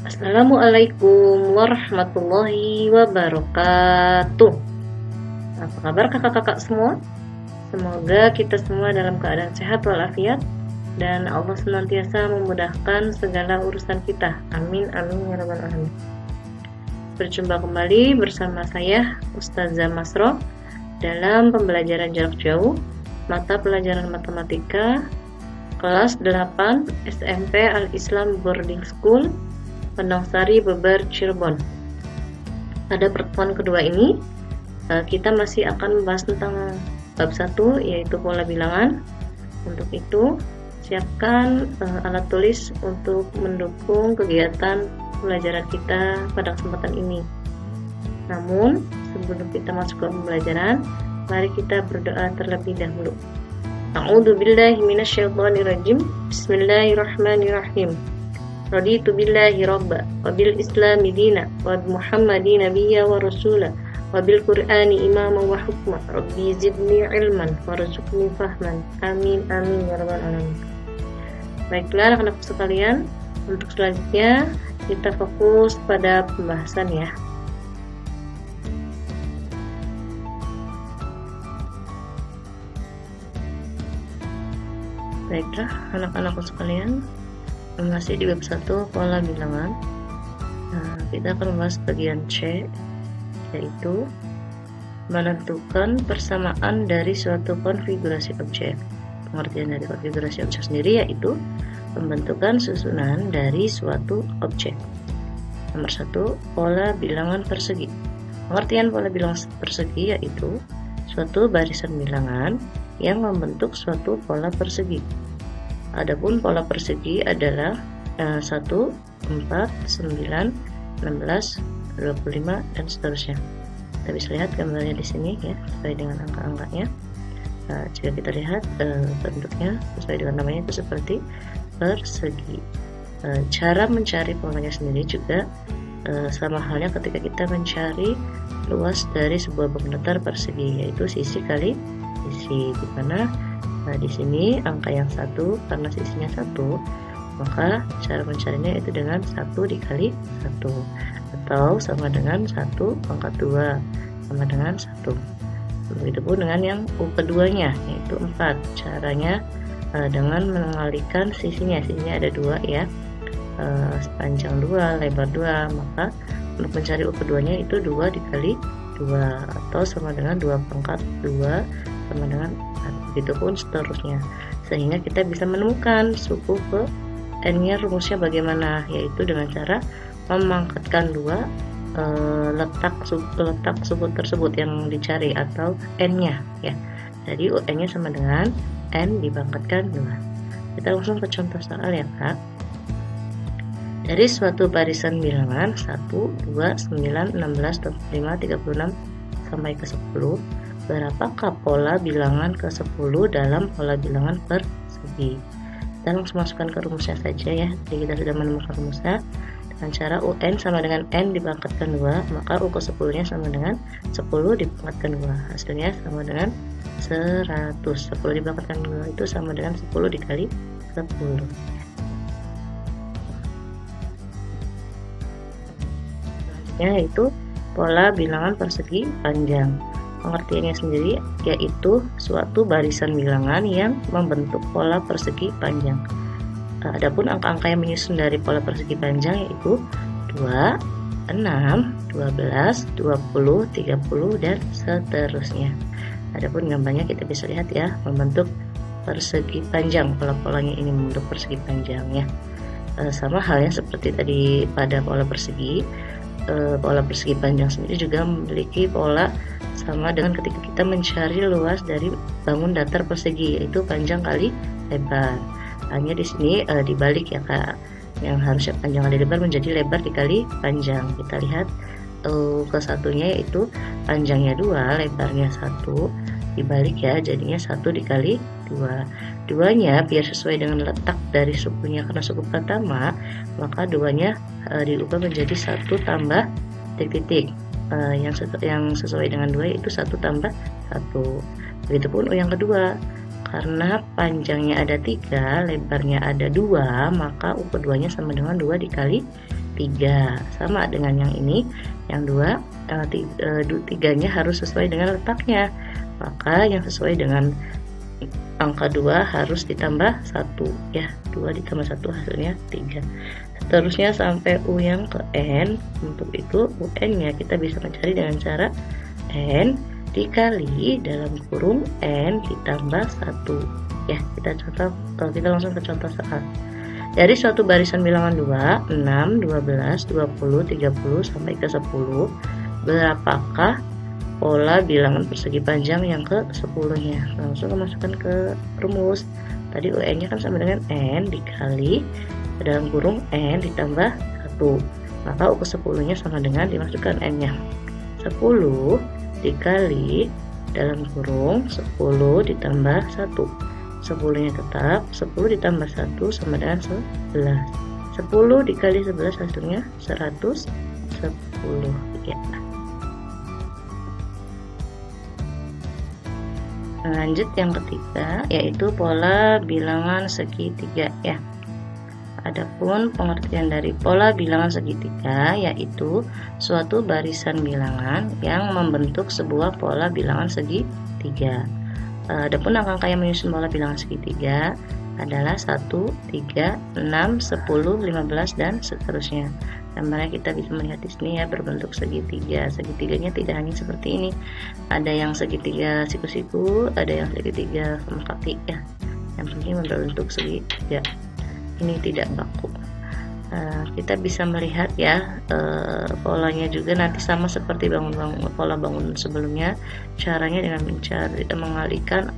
Assalamualaikum warahmatullahi wabarakatuh. Apa kabar kakak-kakak semua? Semoga kita semua dalam keadaan sehat walafiat dan Allah senantiasa memudahkan segala urusan kita. Amin amin ya rabbal alamin. Berjumpa kembali bersama saya Ustazah Masroh dalam pembelajaran jarak jauh mata pelajaran matematika kelas 8 SMP Al-Islam Boarding School Pendangsari Beber Cirebon. Pada pertemuan kedua ini kita masih akan membahas tentang bab 1 yaitu pola bilangan. Untuk itu siapkan alat tulis untuk mendukung kegiatan pembelajaran kita pada kesempatan ini. Namun sebelum kita masuk ke pembelajaran, mari kita berdoa terlebih dahulu. A'udzubillahi minasyaitonirrajim. Bismillahirrahmanirrahim. Raditu billahi rabba wa bil islami dina wa bi muhammadin nabiyya wa rasula wa bil qur'ani imama wa hukma rabbi zidni ilman warzuqni fahman amin amin ya rabbal alamin. Baiklah anak-anakku sekalian, untuk selanjutnya kita fokus pada pembahasan ya. Baiklah anak-anakku sekalian, masih di bab 1 pola bilangan. Kita akan membahas bagian C, yaitu menentukan persamaan dari suatu konfigurasi objek. Pengertian dari konfigurasi objek sendiri yaitu pembentukan susunan dari suatu objek. Nomor 1, pola bilangan persegi. Pengertian pola bilangan persegi yaitu suatu barisan bilangan yang membentuk suatu pola persegi. Adapun pola persegi adalah 1, 4, 9, 16, 25 dan seterusnya. Kita bisa lihat gambarnya di sini ya, sesuai dengan angka-angkanya. Jika kita lihat bentuknya sesuai dengan namanya itu seperti persegi. Cara mencari polanya sendiri juga sama halnya ketika kita mencari luas dari sebuah benda datar persegi, yaitu sisi kali sisi, di mana di sini angka yang 1 karena sisinya 1, maka cara mencarinya itu dengan 1 dikali 1 atau sama dengan 1 pangkat 2 sama dengan 1. Begitupun dengan yang keduanya yaitu 4. Caranya dengan mengalihkan sisinya ada 2 ya, sepanjang 2, lebar 2, maka untuk mencari keduanya itu 2 dikali 2 atau sama dengan 2 pangkat 2 sama dengan 4. Begitupun seterusnya, sehingga kita bisa menemukan suku ke n-nya rumusnya bagaimana, yaitu dengan cara memangkatkan 2 letak suku tersebut yang dicari atau n-nya ya. Jadi n-nya sama dengan n dipangkatkan 2. Kita langsung ke contoh soal ya Kak. Dari suatu barisan bilangan 1, 2, 9, 16, 25, 36 sampai ke 10, berapakah pola bilangan ke 10 dalam pola bilangan persegi? Kita langsung masukkan ke rumusnya saja ya. Jadi kita sudah menemukan rumusnya dengan cara UN sama dengan N dipangkatkan 2, maka U ke 10 nya sama dengan 10 dipangkatkan 2, hasilnya sama dengan 100. 10 dipangkatkan 2 itu sama dengan 10 dikali 10. Selanjutnya yaitu pola bilangan persegi panjang. Pengertiannya sendiri yaitu suatu barisan bilangan yang membentuk pola persegi panjang. Adapun angka-angka yang menyusun dari pola persegi panjang yaitu 2, 6, 12, 20, 30 dan seterusnya. Adapun gambarnya kita bisa lihat ya, membentuk persegi panjang, pola-polanya ini membentuk persegi panjang ya. Sama halnya seperti tadi pada pola persegi panjang sendiri juga memiliki pola sama dengan ketika kita mencari luas dari bangun datar persegi, yaitu panjang kali lebar. Hanya di sini dibalik ya Kak, yang harusnya panjang kali lebar menjadi lebar dikali panjang. Kita lihat ke satunya yaitu panjangnya 2, lebarnya 1, dibalik ya, jadinya 1 dikali 2. Duanya biar sesuai dengan letak dari sukunya, karena suku pertama maka duanya diubah menjadi 1 tambah titik-titik. Yang sesuai dengan 2 yaitu 1 tambah 1. Begitupun yang kedua, karena panjangnya ada 3, lebarnya ada 2, maka U keduanya sama dengan 2 dikali 3 sama dengan yang ini. Yang 2 3-nya harus sesuai dengan letaknya, maka yang sesuai dengan angka 2 harus ditambah 1 ya. 2 ditambah 1 hasilnya 3. Seterusnya sampai U yang ke N. Untuk itu UN nya kita bisa mencari dengan cara N dikali dalam kurung N ditambah 1 ya. Kita langsung ke contoh soal. Dari suatu barisan bilangan 2, 6, 12, 20, 30 sampai ke 10, berapakah pola bilangan persegi panjang yang ke 10-nya? Langsung masukkan ke rumus. Tadi UN nya kan sama dengan N dikali dalam kurung N ditambah 1. Maka U ke 10-nya sama dengan dimasukkan N nya. 10 dikali dalam kurung 10 ditambah 1. 10-nya tetap, 10 ditambah 1 sama dengan 11. 10 dikali 11 hasilnya 110 ya. Lanjut yang ketiga, yaitu pola bilangan segitiga ya. Adapun pengertian dari pola bilangan segitiga yaitu suatu barisan bilangan yang membentuk sebuah pola bilangan segitiga. Adapun angka-angka yang menyusun pola bilangan segitiga adalah 1, 3, 6, 10, 15 dan seterusnya. Gambarnya kita bisa melihat di sini ya, berbentuk segitiga. Segitiganya tidak hanya seperti ini. Ada yang segitiga siku-siku, ada yang segitiga sama kaki ya. Yang penting berbentuk segitiga. Ini tidak baku. Kita bisa melihat ya, polanya juga nanti sama seperti pola bangun sebelumnya. Caranya dengan mengalihkan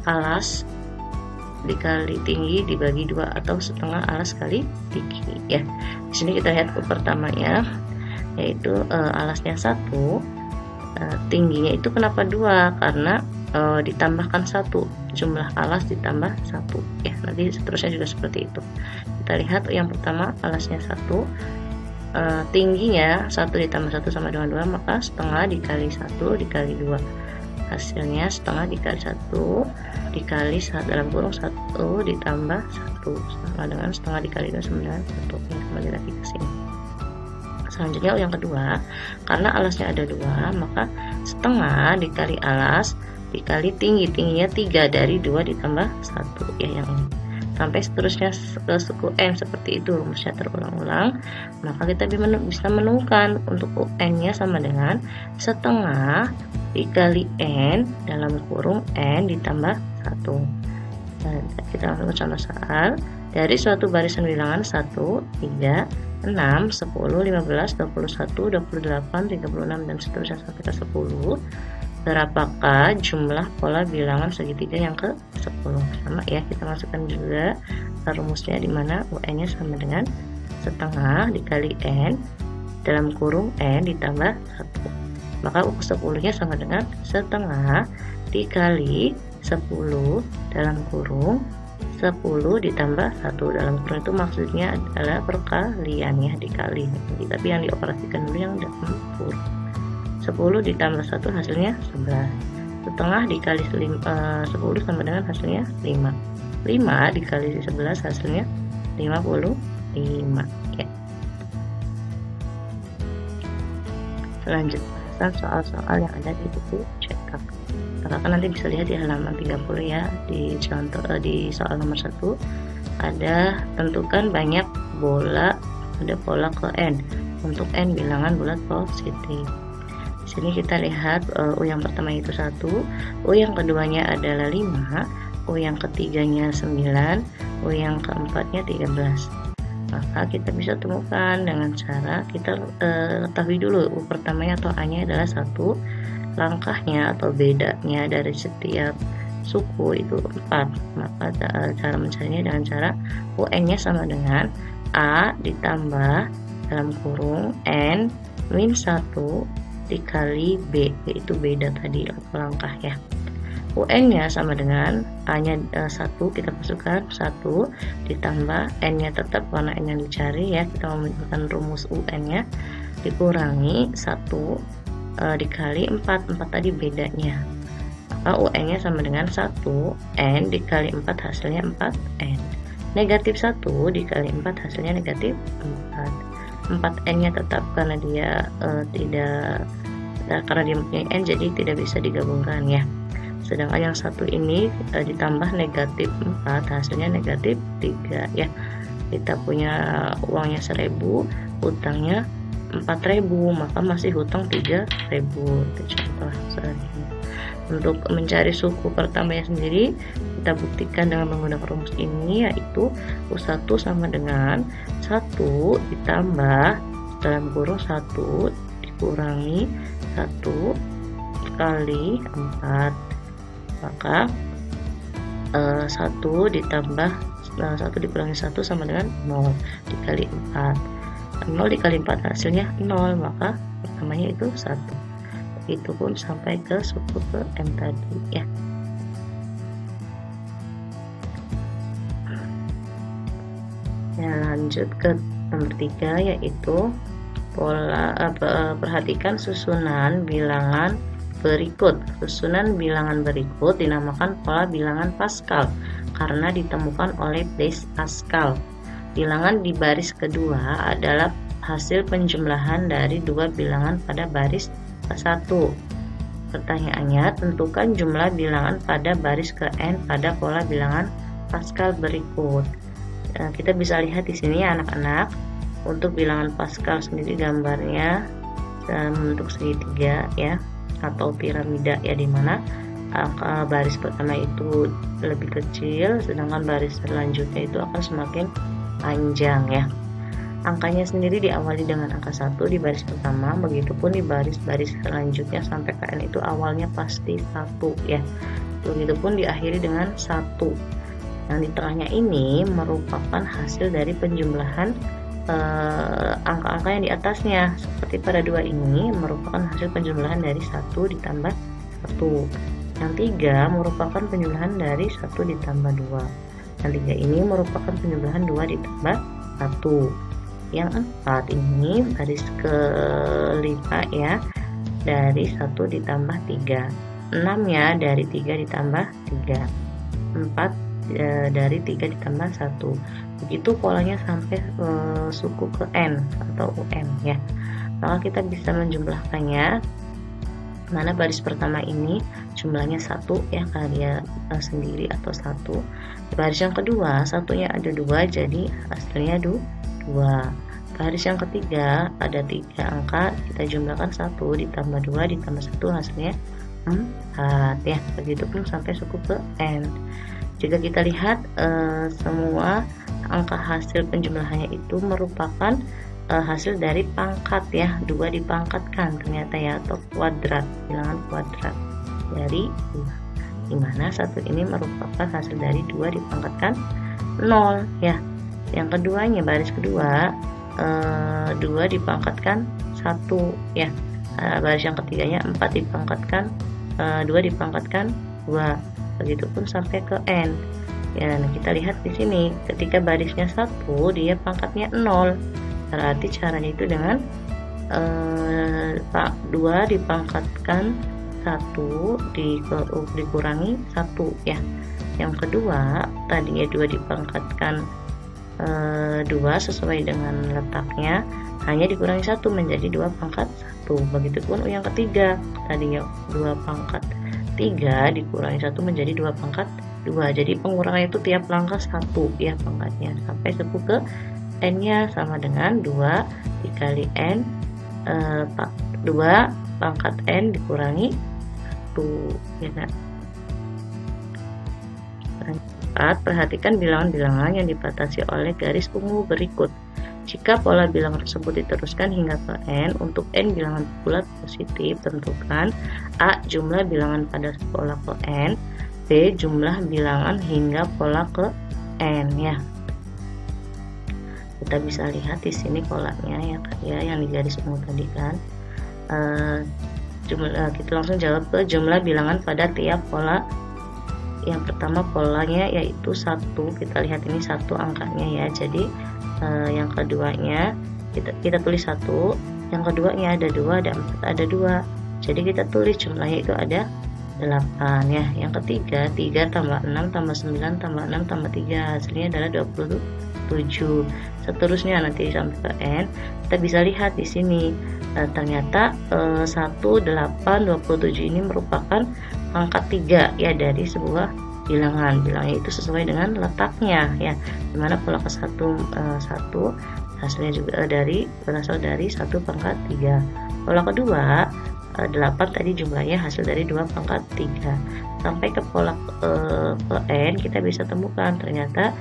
alas dikali tinggi dibagi 2 atau setengah alas kali tinggi ya. Di sini kita lihat pertamanya yaitu alasnya 1, tingginya itu kenapa 2? Karena ditambahkan 1, jumlah alas ditambah 1 ya. Nanti seterusnya juga seperti itu. Kita lihat yang pertama alasnya 1, tingginya 1 ditambah 1 sama dengan 2, maka setengah dikali 1 dikali 2, hasilnya setengah dikali 1 dikali dalam kurung 1 ditambah 1 sama dengan setengah dikali 2 sama dengan 1. Ini kembali lagi ke sini. Selanjutnya yang kedua, karena alasnya ada 2, maka setengah dikali alas dikali tingginya 3 dari 2 ditambah 1 ya, yang ini. Sampai seterusnya ke suku N seperti itu, rumusnya terulang-ulang. Maka kita bisa menemukan untuk UN nya sama dengan setengah dikali N dalam kurung N ditambah 1. Dan kita langsung ke contoh soal. Dari suatu barisan bilangan 1, 3, 6, 10, 15, 21, 28, 36 dan seterusnya sampai ke 10, berapakah jumlah pola bilangan segitiga yang ke 10? Sama ya, kita masukkan juga rumusnya di mana UN nya sama dengan setengah dikali N dalam kurung N ditambah 1. Maka U ke 10 nya sama dengan setengah dikali 10 dalam kurung 10 ditambah 1. Dalam kurung itu maksudnya adalah perkaliannya dikali, tapi yang dioperasikan dulu yang campur. 10 ditambah 1 hasilnya 11. Setengah dikali 10 sama dengan hasilnya 5. 5 dikali 11 hasilnya 55 ya. Selanjutnya soal-soal yang ada di buku cetak. Kakak nanti bisa lihat di halaman 30 ya, di contoh di soal nomor 1 ada tentukan banyak bola, ada pola ke N untuk N bilangan bulat positif. Di sini kita lihat U yang pertama itu 1, U yang keduanya adalah 5, U yang ketiganya 9, U yang keempatnya 13. Maka kita bisa temukan dengan cara kita ketahui dulu U pertamanya atau A-nya adalah 1, langkahnya atau bedanya dari setiap suku itu 4. Maka cara mencarinya dengan cara UN-nya sama dengan A ditambah dalam kurung N min 1 dikali B, yaitu beda tadi langkah ya. UN-nya sama dengan A-nya 1, kita masukkan 1 ditambah N-nya tetap warna N yang dicari ya, kita membutuhkan rumus UN-nya dikurangi 1 dikali 4 tadi bedanya. Maka UN-nya sama dengan 1 N dikali 4 hasilnya 4 N. Negatif 1 dikali 4 hasilnya negatif 4. 4n nya tetap karena dia karena dia mempunyai n, jadi tidak bisa digabungkan ya. Sedangkan yang satu ini ditambah negatif 4 hasilnya negatif 3 ya. Kita punya uangnya 1000, hutangnya 4000, maka masih hutang 3000. Itu contoh selanjutnya. Untuk mencari suku pertamanya sendiri, kita buktikan dengan menggunakan rumus ini, yaitu U1 sama dengan 1 ditambah dalam kurung 1 dikurangi 1 kali 4, maka 1 ditambah 1 dikurangi 1 sama dengan 0 dikali 4. 0 dikali 4 hasilnya 0, maka pertamanya itu 1. Itu pun sampai ke suku ke n tadi ya. Ya, lanjut ke nomor 3, yaitu perhatikan susunan bilangan berikut. Susunan bilangan berikut dinamakan pola bilangan Pascal karena ditemukan oleh Blaise Pascal. Bilangan di baris kedua adalah hasil penjumlahan dari dua bilangan pada baris ke-1. Pertanyaannya, tentukan jumlah bilangan pada baris ke n pada pola bilangan Pascal berikut. Kita bisa lihat di sini ya anak-anak. Untuk bilangan Pascal sendiri gambarnya bentuk segitiga ya, atau piramida ya, dimana angka baris pertama itu lebih kecil, sedangkan baris selanjutnya itu akan semakin panjang ya. Angkanya sendiri diawali dengan angka 1 di baris pertama, begitupun di baris-baris selanjutnya sampai ke n itu awalnya pasti 1 ya. Begitupun diakhiri dengan 1. Yang di tengahnya ini merupakan hasil dari penjumlahan angka-angka yang di atasnya. Seperti pada 2 ini merupakan hasil penjumlahan dari 1 ditambah 1. Yang 3 merupakan penjumlahan dari 1 ditambah 2. Yang 3 ini merupakan penjumlahan 2 ditambah 1. Yang 4 ini baris ke-5 ya, dari 1 ditambah 3. 6 ya, dari 3 ditambah 3. 4 dari 3 ditambah 1. Begitu polanya sampai suku ke n atau un ya. Maka kita bisa menjumlahkannya. Mana baris pertama ini jumlahnya 1 ya, karena dia sendiri atau 1. Baris yang kedua satunya ada 2, jadi hasilnya 2. Baris yang ketiga ada 3 angka, kita jumlahkan 1 ditambah 2 ditambah 1 hasilnya 4 ya. Begitupun sampai suku ke n. Jika kita lihat semua angka hasil penjumlahannya itu merupakan hasil dari pangkat ya, 2 dipangkatkan ternyata ya, atau kuadrat, bilangan kuadrat dari 2, dimana 1 ini merupakan hasil dari 2 dipangkatkan 0 ya. Yang keduanya, baris kedua 2 dipangkatkan 1 ya. Baris yang ketiganya 4 dipangkatkan 2 dipangkatkan 2. Begitupun sampai ke n ya. Nah, kita lihat di sini ketika barisnya 1 dia pangkatnya 0, berarti caranya itu dengan 2 dipangkatkan 1 dikurangi 1 ya. Yang kedua tadinya 2 dipangkatkan 2 sesuai dengan letaknya, hanya dikurangi 1 menjadi 2 pangkat 1. Begitupun yang ketiga tadinya 2 pangkat 3 dikurangi 1 menjadi 2 pangkat 2. Jadi pengurangan itu tiap langkah 1 ya pangkatnya, sampai suku ke n nya sama dengan 2 dikali n 2 pangkat n dikurangi 1 ya kan. 4. Perhatikan bilangan-bilangan yang dibatasi oleh garis ungu berikut. Jika pola bilangan tersebut diteruskan hingga ke n, untuk n bilangan bulat positif, tentukan a. jumlah bilangan pada pola ke n, b. jumlah bilangan hingga pola ke n ya. Kita bisa lihat di sini polanya ya yang di garis ungu tadi kan. Kita langsung jawab ke jumlah bilangan pada tiap pola. Yang pertama polanya yaitu 1, kita lihat ini 1 angkanya ya. Jadi yang keduanya kita tulis 1, yang keduanya ada 2, ada 4, ada 2. Jadi kita tulis jumlahnya itu ada 8 ya. Yang ketiga 3 tambah 6 tambah 9 tambah 6 tambah 3 hasilnya adalah 27. Seterusnya nanti sampai ke n kita bisa lihat di sini ternyata 1, 8, 27 ini merupakan pangkat 3 ya dari sebuah bilangan. Bilangnya itu sesuai dengan letaknya ya, dimana pola ke 1 hasilnya juga berasal dari 1 pangkat 3. Pola kedua 8 tadi jumlahnya hasil dari 2 pangkat 3. Sampai ke pola ke n kita bisa temukan ternyata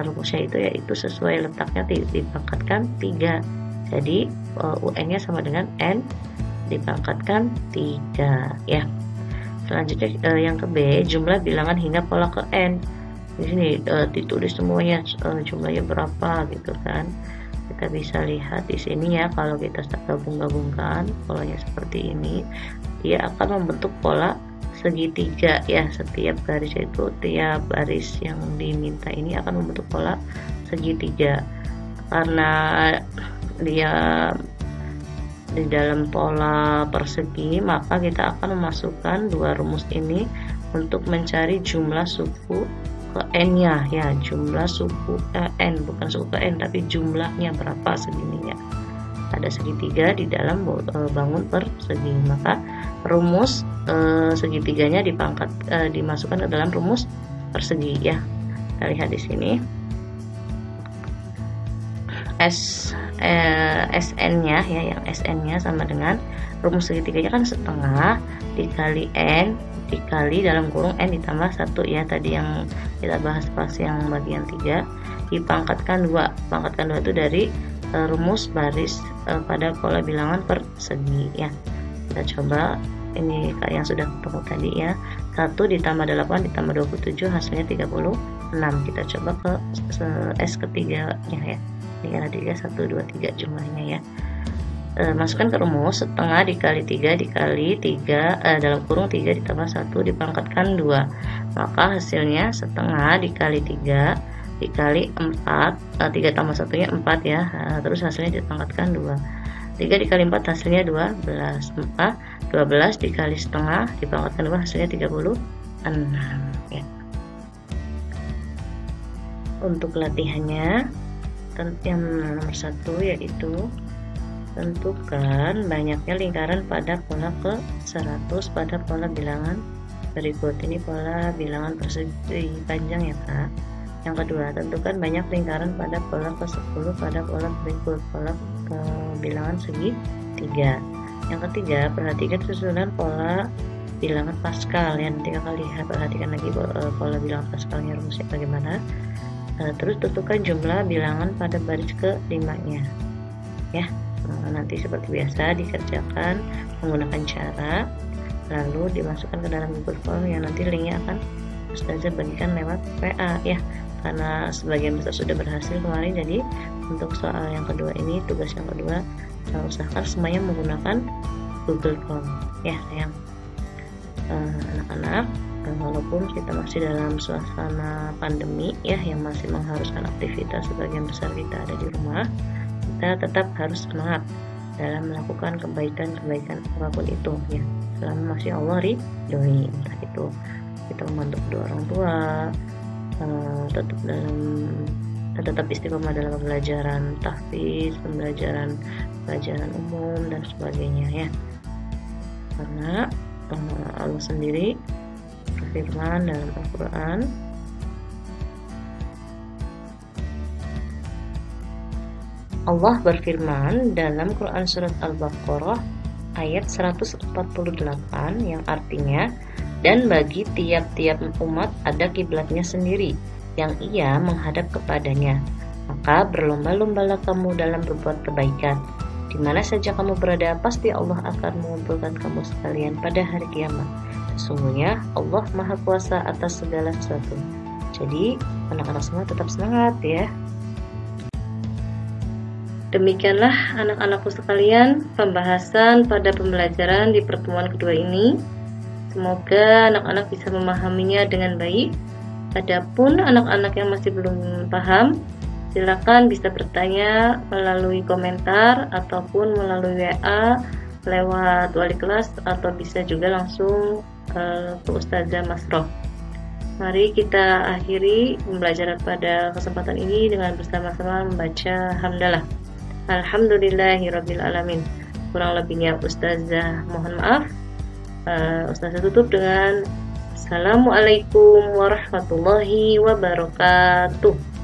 rumusnya itu yaitu sesuai letaknya dipangkatkan 3. Jadi UN-nya sama dengan n dipangkatkan 3 ya. Selanjutnya yang ke B, jumlah bilangan hingga pola ke n. Di sini ditulis semuanya jumlahnya berapa gitu kan. Kita bisa lihat di sini ya, kalau kita gabung-gabungkan polanya seperti ini, dia akan membentuk pola segitiga ya. Setiap garis itu, tiap baris yang diminta ini akan membentuk pola segitiga. Karena dia di dalam pola persegi, maka kita akan memasukkan dua rumus ini untuk mencari jumlah suku ke n-nya ya, jumlah suku n, bukan suku ke n tapi jumlahnya berapa segininya. Ada segitiga di dalam bangun persegi, maka rumus segitiganya dimasukkan ke dalam rumus persegi ya. Kita lihat di sini SN-nya ya, yang SN-nya sama dengan rumus segitiganya kan setengah dikali n dikali dalam kurung n ditambah 1 ya, tadi yang kita bahas pas yang bagian 3 dipangkatkan 2. Pangkatkan 2 itu dari rumus baris pada pola bilangan persegi ya. Kita coba ini yang sudah ketemu tadi ya, 1 ditambah 8 ditambah 27 hasilnya 36. Kita coba ke S ketiganya ya, ini ada 3, 1, 2, 3 jumlahnya ya. Masukkan ke rumus setengah dikali 3 dikali 3 dalam kurung 3 ditambah 1 dipangkatkan 2, maka hasilnya setengah dikali 3 dikali 4, 3 tambah 1 nya 4 ya, terus hasilnya dipangkatkan 2. 3 dikali 4 hasilnya 12, maka 12 dikali setengah dipangkatkan 2 hasilnya 36 ya. Untuk latihannya yang nomor 1 yaitu tentukan banyaknya lingkaran pada pola ke 100 pada pola bilangan berikut. Ini pola bilangan persegi panjang ya Kak. Yang kedua, tentukan banyak lingkaran pada pola ke 10 pada pola berikut, pola ke bilangan segi 3. Yang ketiga, perhatikan susunan pola bilangan Pascal ya. Nanti Kakak lihat, perhatikan lagi pola bilangan Pascalnya rumusnya bagaimana. Terus tentukan jumlah bilangan pada baris ke-5-nya ya. Nanti seperti biasa dikerjakan menggunakan cara, lalu dimasukkan ke dalam Google Form yang nanti linknya akan Ustazah bagikan lewat PA ya, karena sebagian besar sudah berhasil kemarin. Jadi untuk soal yang kedua ini, tugas yang kedua, usahakan semuanya menggunakan Google Form ya sayang. Anak-anak, walaupun kita masih dalam suasana pandemi ya, yang masih mengharuskan aktivitas sebagian besar kita ada di rumah, kita tetap harus semangat dalam melakukan kebaikan-kebaikan apapun itu ya, selama masih Allah ridhoi. Entah itu kita membantu kedua orang tua, tetap istiqomah dalam pembelajaran tahfiz, pelajaran umum dan sebagainya ya. Karena Allah sendiri berfirman dalam Al-Quran, Allah berfirman dalam Quran surat Al-Baqarah ayat 148 yang artinya, dan bagi tiap-tiap umat ada kiblatnya sendiri yang ia menghadap kepadanya, maka berlomba-lombalah kamu dalam berbuat kebaikan. Di mana saja kamu berada, pasti Allah akan mengumpulkan kamu sekalian pada hari kiamat. Sesungguhnya Allah Maha Kuasa atas segala sesuatu. Jadi anak-anak semua tetap semangat ya. Demikianlah anak-anakku sekalian pembahasan pada pembelajaran di pertemuan kedua ini. Semoga anak-anak bisa memahaminya dengan baik. Adapun anak-anak yang masih belum paham, silakan bisa bertanya melalui komentar ataupun melalui WA lewat wali kelas, atau bisa juga langsung ke Ustazah Masroh. Mari kita akhiri pembelajaran pada kesempatan ini dengan bersama-sama membaca hamdalah. Alhamdulillahirabbil alamin. Kurang lebihnya Ustazah mohon maaf. Ustazah tutup dengan Assalamualaikum warahmatullahi wabarakatuh.